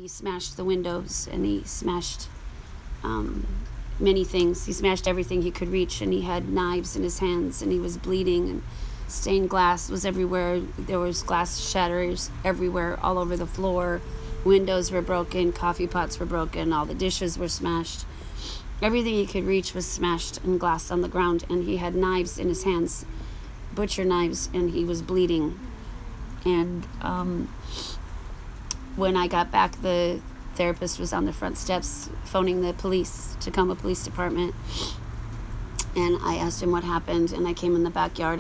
He smashed the windows, and he smashed many things. He smashed everything he could reach, and he had knives in his hands, and he was bleeding, and stained glass was everywhere. There was glass shatters everywhere, all over the floor. Windows were broken, coffee pots were broken, all the dishes were smashed. Everything he could reach was smashed and glass on the ground, and he had knives in his hands, butcher knives, and he was bleeding. And when I got back, the therapist was on the front steps phoning the police, Tacoma Police Department, and I asked him what happened, and I came in the backyard.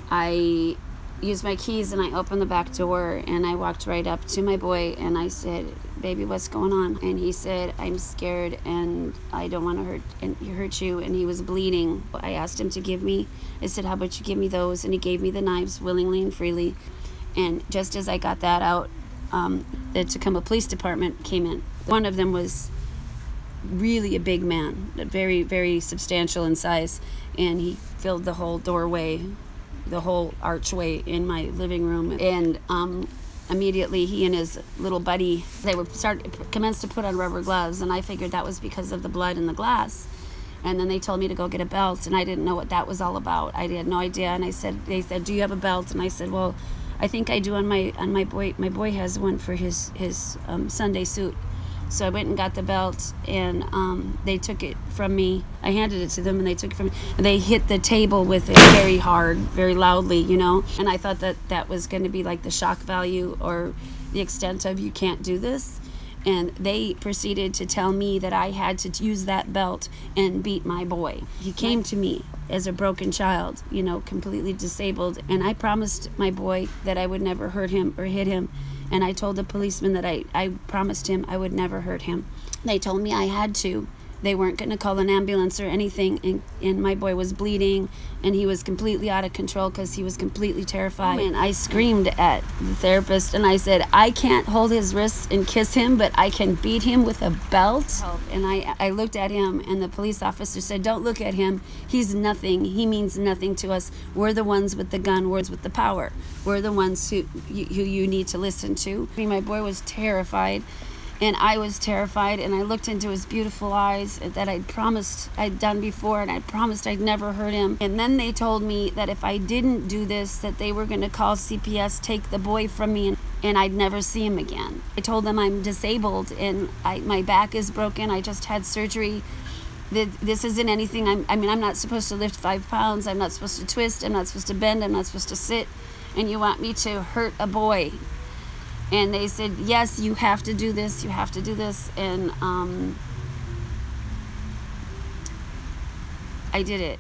I used my keys, and I opened the back door, and I walked right up to my boy, and I said, "Baby, what's going on?" And he said, "I'm scared, and I don't want to hurt you," and he was bleeding. I asked him to give me, I said, "How about you give me those?" And he gave me the knives willingly and freely. And just as I got that out, the Tacoma Police Department came in. One of them was really a big man, very, very substantial in size, and he filled the whole doorway, the whole archway in my living room. And immediately he and his little buddy, they commenced to put on rubber gloves, and I figured that was because of the blood in the glass. And then they told me to go get a belt, and I didn't know what that was all about. I had no idea. And they said, "Do you have a belt?" And I said, "Well, I think I do on my boy. My boy has one for his Sunday suit." So I went and got the belt, and they took it from me. I handed it to them, and they took it from me. And they hit the table with it very hard, very loudly, you know. And I thought that was going to be like the shock value or the extent of, "You can't do this." And they proceeded to tell me that I had to use that belt and beat my boy. He came to me as a broken child, you know, completely disabled. And I promised my boy that I would never hurt him or hit him. And I told the policeman that I promised him I would never hurt him. They told me I had to. They weren't going to call an ambulance or anything, and my boy was bleeding, and he was completely out of control because he was completely terrified. And I screamed at the therapist, and I said, "I can't hold his wrists and kiss him, but I can beat him with a belt." And I looked at him, and the police officer said, "Don't look at him. He's nothing. He means nothing to us. We're the ones with the gun, we're with the power. We're the ones who you need to listen to." My boy was terrified. And I was terrified, and I looked into his beautiful eyes that I'd promised I'd done before, and I promised I'd never hurt him. And then they told me that if I didn't do this, that they were going to call CPS, take the boy from me, and I'd never see him again. I told them I'm disabled, and my back is broken. I just had surgery. This isn't anything. I'm not supposed to lift 5 pounds. I'm not supposed to twist. I'm not supposed to bend. I'm not supposed to sit. And you want me to hurt a boy? And they said, "Yes, you have to do this, you have to do this." And I did it.